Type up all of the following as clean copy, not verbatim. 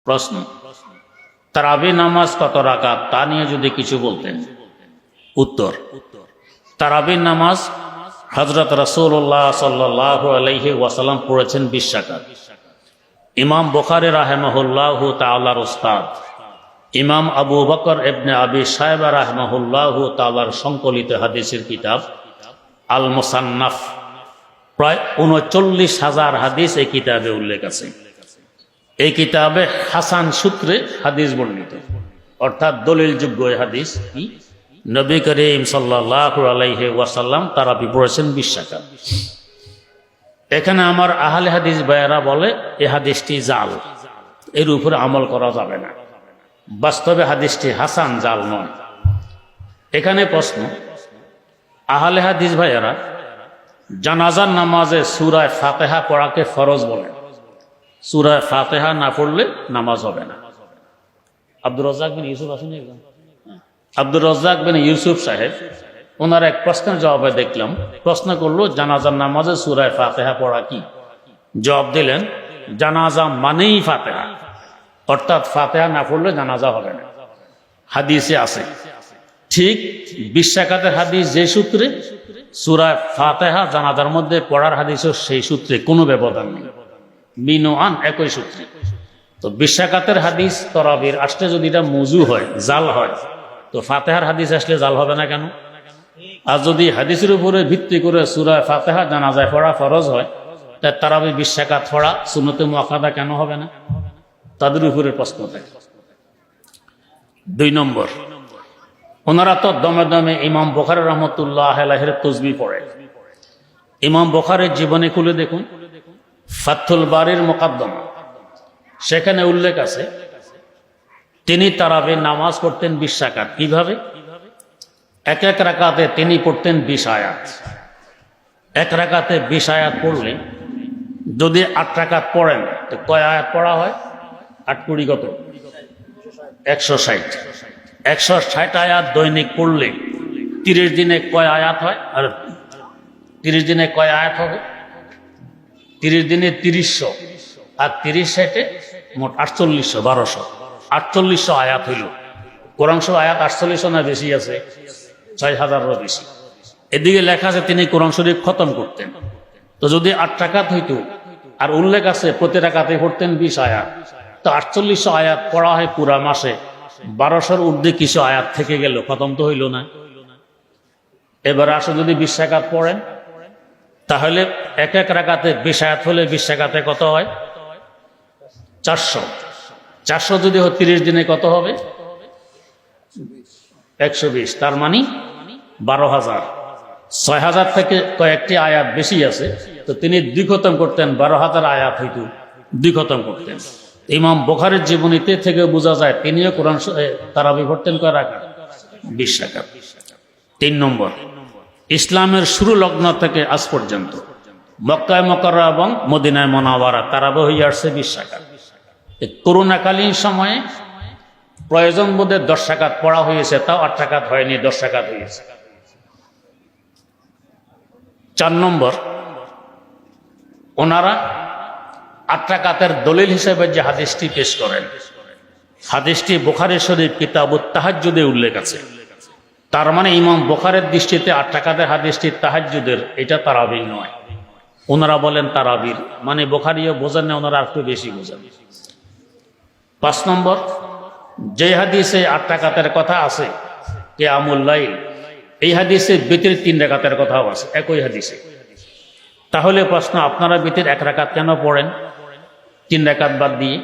প্রশ্ন, তারাবি নামাজ কত রাকাত তা নিয়ে যদি কিছু বলতেন। উত্তর, তারাবি নামাজ হযরত রাসূলুল্লাহ সাল্লাল্লাহু আলাইহি ওয়াসাল্লাম পড়েছেন 20 রাকাত। ইমাম বুখারী রাহিমাহুল্লাহু তাআলার উস্তাদ ইমাম আবু বকর ইবনে আবি শায়বা রাহিমাহুল্লাহু তাআলার সংকলিত হাদিসের কিতাব আল মুসান্নাফ প্রায় 39,000 হাদিস এই কিতাবে উল্লেখ আছে। এই কিতাবে হাসান সূত্রে হাদিস বর্ণিত, অর্থাৎ দলিলযোগ্য হাদিস কি নবী করিম সাল্লাল্লাহু আলাইহি ওয়াসাল্লাম তারাবি পড়েছেন 20 রাকাত। এখানে আমার আহলে হাদিস ভাইয়েরা বলে এই হাদিসটি জাল, এর উপরে আমল করা যাবে না। বাস্তবে হাদিসটি হাসান, জাল নয়। এখানে প্রশ্ন, আহলে হাদিস ভাইয়েরা জানাজার নামাজে সূরা ফাতিহা পড়াকে ফরজ বলেন। সূরা ফাতিহা না পড়লে নামাজ হবে না। আব্দুর রাজ্জাক বিন ইউসুফ আসেন, আব্দুর রাজ্জাক বিন ইউসুফ সাহেব ওনার এক প্রশ্নের জবাবে দেখলাম, প্রশ্ন করলো জানাজার নামাজে সূরা ফাতিহা পড়া কি? জবাব দিলেন, জানাজা মানেই ফাতিহা, অর্থাৎ ফাতিহা না পড়লে জানাজা হবে না। হাদিসে আছে ঠিক 20 রাকাতের হাদিস যে সূত্রে, সূরা ফাতিহা জানাজার মধ্যে পড়ার হাদিসও সেই সূত্রে, কোনো ব্যবধান নেই, মিনোয়ান একই সূত্রে। তো 20 রাকাতের হাদিস তারাবির আসলে যদি এটা মওযু হয়, জাল হয়, তো ফাতিহার হাদিস আসলে জাল হবে না কেন? আর যদি হাদিসের উপরে ভিত্তি করে সূরা ফাতিহা জানাজায় পড়া ফরজ হয়, তাই তারাবি 20 রাকাত পড়া সুন্নতে মুআক্কাদা কেন হবে না? তাদের উপরে প্রশ্ন থাকে। 2 নম্বর, ওনারা তো দমে দমে ইমাম বুখারী রাহমাতুল্লাহ আলাইহির তাসবিহ পড়ে। ইমাম বুখারীর জীবনী খুলে দেখুন, ফাথুল বারির মুকাদ্দমা, সেখানে উল্লেখ আছে তিনি তারাবির নামাজ পড়তেন 20 রাকাত। কিভাবে? এক এক রাকাতে তিনি পড়তেন 20 আয়াত। এক রাকাতে 20 আয়াত পড়লে যদি 8 রাকাত পড়েন তো কয় আয়াত পড়া হয়? 8 কুড়ি কত? 160। 160 আয়াত দৈনিক পড়লে 30 দিনে কয় আয়াত হয়? আর 30 দিনে কয় আয়াত হবে? 30 দিনে 3000, আর 30 মোট 4800, 1200, 4800 আয়াত হইল। কোরআন শরীফ আয়াত 4800 না বেশি আছে? 6000-এরও বেশি। এদিকে লেখা আছে তিনি কোরআন শরীফ খতম করতেন। তো যদি 8 রাকাত হইতো, আর উল্লেখ আছে প্রতি রাকাতে পড়তেন 20 আয়াত, তো 4800 আয়াত পড়া হয় পুরা মাসে, 1200-এর ঊর্ধ্বে কিছু আয়াত থেকে গেল, খতম তো হইল না। এবার আসে যদি 20 রাকাত পড়েন, তাহলে এক এক রাকাতে 20 আয়াত হলে 20 রাকাতে কত হয়? 400। 400 যদি 30 দিনে কত হবে? 120। তার মানে 12,000। 6,000 থেকে কয়েকটি আয়াত বেশি আছে, তো তিনি 2 খতম করতেন। 12,000 আয়াত হইতো 2 খতম করতেন। ইমাম বুখারীর জীবনীতে থেকে বোঝা যায় তিনিও কোরআন তারাবি পড়তেন কয় রাকাত? 20 রাকাত। 3 নম্বর, ইসলামের শুরু লগ্ন থেকে আজ পর্যন্ত মক্কায় মুকাররমা এবং মদিনায় মুনাওয়ারা তারাবি হয়ে আসছে 20 রাকাত। করোনাকালীন সময়ে প্রয়োজন বোধে 10 রাকাত পড়া হয়েছে, তাও 8 রাকাত হয়নি, 10 রাকাত হয়েছে। 4 নম্বর, ওনারা 8 রাকাতের দলিল হিসেবে যে হাদিসটি পেশ করেন, হাদিসটি বুখারী শরীফ কিতাবুত তাহাজ্জুদে উল্লেখ আছে। তার মানে ইমাম বুখারীর দৃষ্টিতে 8 রাকাতের হাদিসটি তাহাজ্জুদের, এটা তারাবির নয়। ওনারা বলেন তারাবির, মানে বুখারীও বোঝেন না, ওনারা একটু বেশি বোঝেন। 5 নম্বর, যে হাদিসে 8 রাকাতের কথা আছে কিয়ামুল লাইল, এই হাদিসে বিতির 3 রাকাতের কথাও আছে একই হাদিসে। তাহলে প্রশ্ন, আপনারা বিতির 1 রাকাত কেন পড়েন 3 রাকাত বাদ দিয়ে?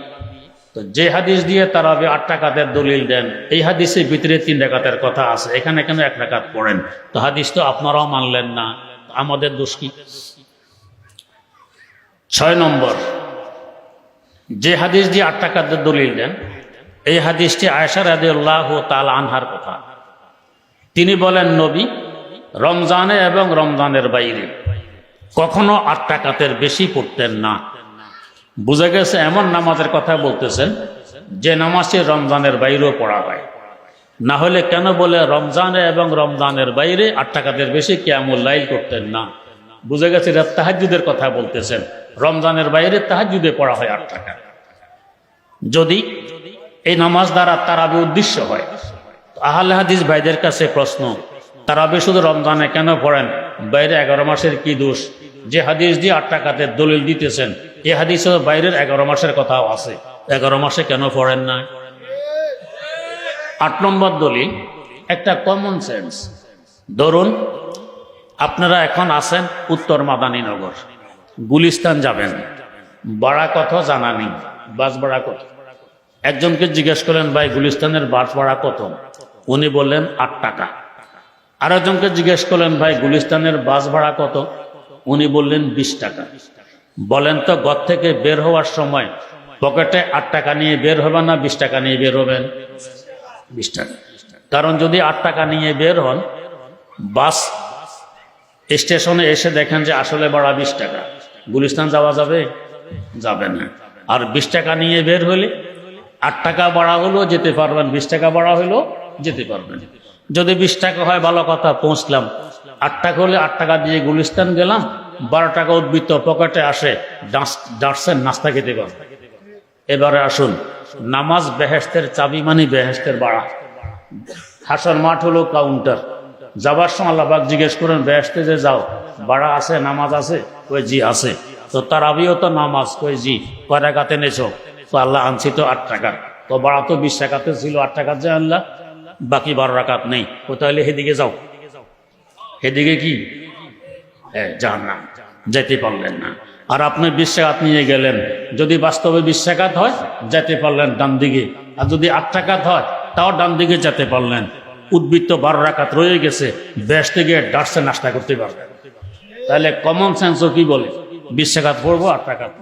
তো যে হাদিস দিয়ে তারাবি 8 রাকাতের দলিল দেন, এই হাদিসে বিতিরে 3 রাকাতের কথা আছে, এখানে কেন 1 রাকাত পড়েন? তো হাদিস তো আপনারাও মানলেন না, আমাদের দোষ কি? 6 নম্বর, যে হাদিস দিয়ে 8 রাকাতের দলিল দেন, এই হাদিসটি আয়েশা রাদিয়াল্লাহু তাআলা আনহার কথা। তিনি বলেন, নবী রমজানে এবং রমজানের বাইরে কখনো 8 রাকাতের বেশি পড়তেন না। বুঝা গেছে এমন নামাজের কথা বলতেছেন যে নামাজটি রমজানের বাইরেও পড়া হয়। না হলে কেন বলে রমজানে এবং রমজানের বাইরে 8 রাকাতের বেশি কিয়ামুল লাইল করতেন না? বুঝা গেছে তাহাজ্জুদের কথা বলতেছেন, রমজানের বাইরে তাহাজ্জুদে পড়া হয় 8 রাকাত। যদি এই নামাজ দ্বারা তারাবি উদ্দেশ্য হয়, আহলে হাদিস ভাইদের কাছে প্রশ্ন, তারাবি শুধু রমজানে কেন পড়েন? বাইরে 11 মাসের কি দোষ? যে হাদিস দিয়ে 8 টাকাতে দলিল দিতেছেন, এই হাদিসে বাইরের 11 মাসের কথাও আছে, 11 মাসে কেন পড়েন না? 8 নম্বর দলিল, একটা কমন সেন্স। ধরুন আপনারা এখন আছেন উত্তর মাদানীনগর, গুলিস্তান যাবেন, ভাড়া কত জানা নেই, বাস ভাড়া কত? একজনকে জিজ্ঞেস করলেন, ভাই গুলিস্তানের বাস ভাড়া কত? উনি বললেন 8 টাকা। আরেকজনকে জিজ্ঞেস করলেন, ভাই গুলিস্তানের বাস ভাড়া কত? উনি বললেন 20 টাকা। বলেন তো, ঘর থেকে বের হওয়ার সময় পকেটে 8 টাকা নিয়ে বের হবেন না 20 টাকা নিয়ে বের হবেন? 20 টাকা। কারণ যদি 8 টাকা নিয়ে বের হন, বাস স্টেশনে এসে দেখেন যে আসলে ভাড়া 20 টাকা, গুলিস্তান যাওয়া যাবে? যাবে না। আর 20 টাকা নিয়ে বের হলে 8 টাকা ভাড়া হলো যেতে পারবেন, 20 টাকা ভাড়া হলো যেতে পারবেন। যদি 20 টাকা হয় ভালো কথা, পৌঁছলাম। 8 টাকা হলে 8 টাকা দিয়ে গুলিস্তান গেলাম, 12 টাকা উদ্বৃত্ত পকেটে আসে, ডাঁটছেন, নাস্তা খেতে পারবেন। এবারে আসুন, নামাজ বেহেশতের চাবি, মানে বেহেশতের ভাড়া। হাসর মাঠ হলো কাউন্টার। যাবার সময় আল্লাহ পাক জিজ্ঞেস করেন, বেহেশতে যে যাও ভাড়া আছে, নামাজ আছে? কই জি আছে। তো তারাবিও তো নামাজ? কই জি। কয় টাকাতে নেছো? তো আল্লাহ আনছি তো 8 টাকা। তো ভাড়া তো 20 টাকাতে ছিল, 8 টাকা যে আল্লাহ, বাকি 12 রাকাত নেই। ও তাহলে সেদিকে যাও। সেদিকে কি? জাহান্নাম, যেতে পারলেন না। আর আপনি 20 টাকাত নিয়ে গেলেন, যদি বাস্তবে 20 টাকাত হয় যেতে পারলেন ডান দিকে, আর যদি 8 টাকাত হয় তাও ডান দিকে যেতে পারলেন। উদ্বৃত্ত 12 রাকাত রয়ে গেছে, বেহেশতে গিয়ে ডাটসে নাস্তা করতে পারবেন। তাহলে কমন সেন্সও কি বলে? 20 টাকাত পড়বো, 8 টাকাত